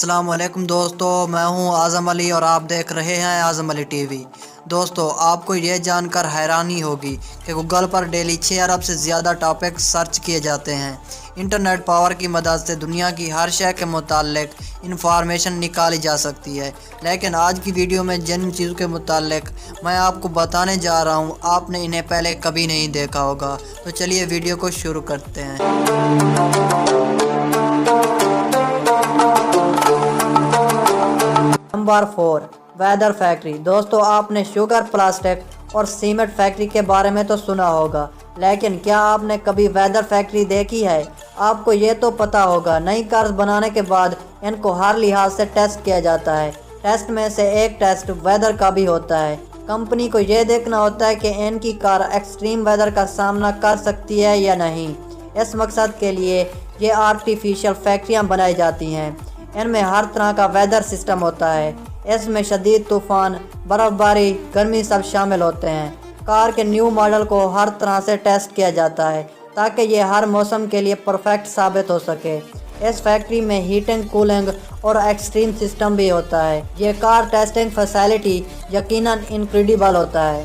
السلام علیکم دوستو، میں ہوں اعظم علی اور آپ دیکھ رہے ہیں اعظم علی ٹی وی۔ دوستو، آپ کو یہ جان کر حیرانی ہوگی کہ گوگل پر ڈیلی 6 ارب سے زیادہ ٹاپک سرچ کیے جاتے ہیں۔ انٹرنیٹ پاور کی مدد سے دنیا کی ہر شے کے متعلق انفارمیشن نکالی جا سکتی ہے، لیکن آج کی ویڈیو میں جن چیزوں کے متعلق میں آپ کو بتانے جا رہا ہوں آپ نے انہیں پہلے کبھی نہیں دیکھا ہوگا۔ تو چلیے ویڈیو کو شروع کرتے ہیں۔ Number 4، weather factory. دوستو، آپ نے شوگر، پلاسٹک اور سیمنٹ فیکٹری کے بارے میں تو سنا ہوگا، لیکن کیا آپ نے کبھی ویدر فیکٹری دیکھی ہے؟ آپ کو یہ تو پتا ہوگا، نئی کارز بنانے کے بعد ان کو ہر لحاظ سے ٹیسٹ کیا جاتا ہے۔ ٹیسٹ میں سے ایک ٹیسٹ ویدر کا بھی ہوتا ہے۔ کمپنی کو یہ دیکھنا ہوتا ہے کہ ان کی کار ایکسٹریم ویدر کا سامنا کر سکتی ہے یا نہیں۔ اس مقصد کے لیے یہ آرٹیفیشل فیکٹریاں بنائی جاتی ہیں۔ ان میں ہر طرح کا ویدر سسٹم ہوتا ہے۔ اس میں شدید طوفان، برف باری، گرمی سب شامل ہوتے ہیں۔ کار کے نیو ماڈل کو ہر طرح سے ٹیسٹ کیا جاتا ہے تاکہ یہ ہر موسم کے لیے پرفیکٹ ثابت ہو سکے۔ اس فیکٹری میں ہیٹنگ، کولنگ اور ایکسٹریم سسٹم بھی ہوتا ہے۔ یہ کار ٹیسٹنگ فیسلٹی یقیناً انکریڈیبل ہوتا ہے۔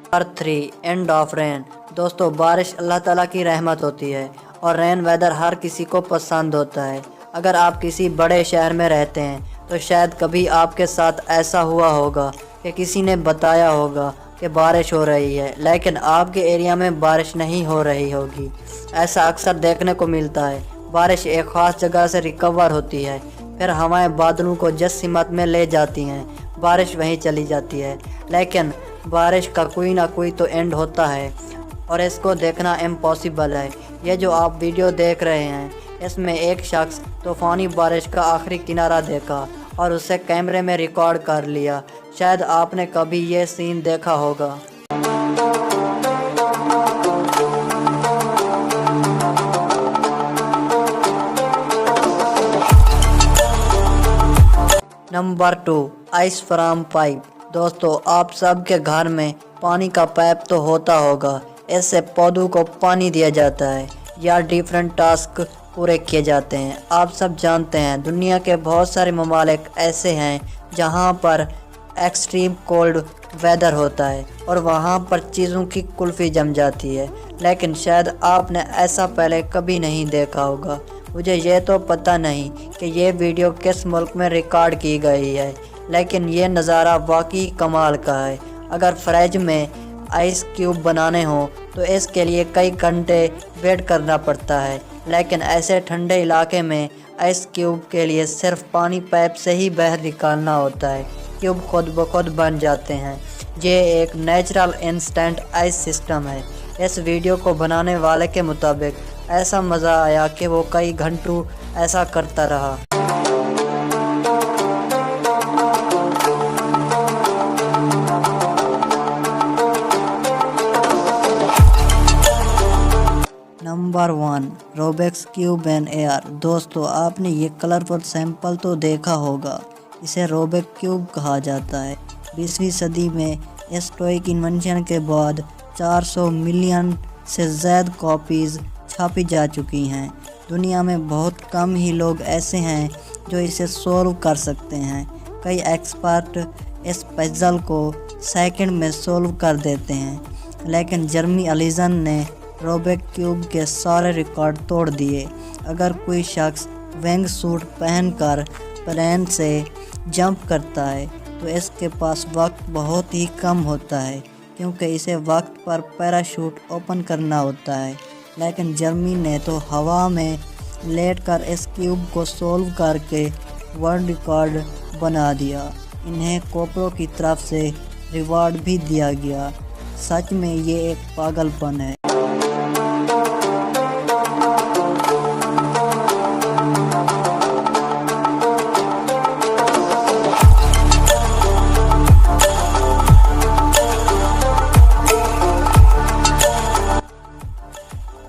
Number 3، end of rain. دوستو، بارش اللہ تعالیٰ کی رحمت ہوتی ہے اور رین ویدر ہر کسی کو پسند ہوتا ہے۔ اگر آپ کسی بڑے شہر میں رہتے ہیں تو شاید کبھی آپ کے ساتھ ایسا ہوا ہوگا کہ کسی نے بتایا ہوگا کہ بارش ہو رہی ہے، لیکن آپ کے ایریا میں بارش نہیں ہو رہی ہوگی۔ ایسا اکثر دیکھنے کو ملتا ہے۔ بارش ایک خاص جگہ سے ریکور ہوتی ہے، پھر ہوائیں بادلوں کو جس سمت میں لے جاتی ہیں، بارش وہیں چلی جاتی ہے۔ لیکن بارش کا کوئی نہ کوئی تو اینڈ ہوتا ہے اور اس کو دیکھنا امپاسبل ہے۔ یہ جو آپ ویڈیو دیکھ رہے ہیں، اس میں ایک شخص طوفانی بارش کا آخری کنارہ دیکھا اور اسے کیمرے میں ریکارڈ کر لیا۔ شاید آپ نے کبھی یہ سین دیکھا ہوگا۔ Number 2، ice from pipe. دوستو، آپ سب کے گھر میں پانی کا پائپ تو ہوتا ہوگا۔ اس سے پودوں کو پانی دیا جاتا ہے یا ڈیفرنٹ ٹاسک پورے کیے جاتے ہیں۔ آپ سب جانتے ہیں دنیا کے بہت سارے ممالک ایسے ہیں جہاں پر ایکسٹریم کولڈ ویدر ہوتا ہے اور وہاں پر چیزوں کی کلفی جم جاتی ہے، لیکن شاید آپ نے ایسا پہلے کبھی نہیں دیکھا ہوگا۔ مجھے یہ تو پتہ نہیں کہ یہ ویڈیو کس ملک میں ریکارڈ کی گئی ہے، لیکن یہ نظارہ واقعی کمال کا ہے۔ اگر فریج میں آئس کیوب بنانے ہوں تو اس کے لیے کئی گھنٹے ویٹ کرنا پڑتا ہے، لیکن ایسے ٹھنڈے علاقے میں آئس کیوب کے لیے صرف پانی پائپ سے ہی باہر نکالنا ہوتا ہے۔ کیوب خود بخود بن جاتے ہیں۔ یہ ایک نیچرل انسٹنٹ آئس سسٹم ہے۔ اس ویڈیو کو بنانے والے کے مطابق ایسا مزہ آیا کہ وہ کئی گھنٹوں ایسا کرتا رہا۔ نمبر 1، روبکس کیوب ان ایئر۔ دوستو، آپ نے یہ کلرفل سیمپل تو دیکھا ہوگا۔ اسے روبک کیوب کہا جاتا ہے۔ 20ویں صدی میں اس ٹوئے کی انوینشن کے بعد 400 ملین سے زائد کاپیز چھاپی جا چکی ہیں۔ دنیا میں بہت کم ہی لوگ ایسے ہیں جو اسے سولو کر سکتے ہیں۔ کئی ایکسپرٹ اس پزل کو سیکنڈ میں سولو کر دیتے ہیں، لیکن جرمی الیزن نے روبک کیوب کے سارے ریکارڈ توڑ دیے۔ اگر کوئی شخص ونگ سوٹ پہن کر پلین سے جمپ کرتا ہے تو اس کے پاس وقت بہت ہی کم ہوتا ہے، کیونکہ اسے وقت پر پیراشوٹ اوپن کرنا ہوتا ہے، لیکن جرمی نے تو ہوا میں لیٹ کر اس کیوب کو سولو کر کے ورلڈ ریکارڈ بنا دیا۔ انہیں کوپرو کی طرف سے ریوارڈ بھی دیا گیا۔ سچ میں یہ ایک پاگل پن ہے۔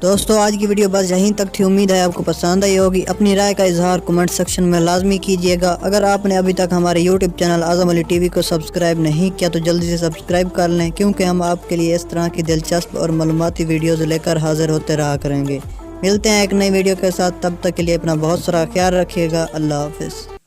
دوستو آج کی ویڈیو بس یہیں تک تھی، امید ہے آپ کو پسند آئی ہوگی۔ اپنی رائے کا اظہار کمنٹ سیکشن میں لازمی کیجیے گا۔ اگر آپ نے ابھی تک ہمارے یوٹیوب چینل اعظم علی ٹی وی کو سبسکرائب نہیں کیا تو جلدی سے سبسکرائب کر لیں، کیونکہ ہم آپ کے لیے اس طرح کی دلچسپ اور معلوماتی ویڈیوز لے کر حاضر ہوتے رہا کریں گے۔ ملتے ہیں ایک نئی ویڈیو کے ساتھ، تب تک کے لیے اپنا بہت سارا خیال رکھیے گا۔ اللہ حافظ۔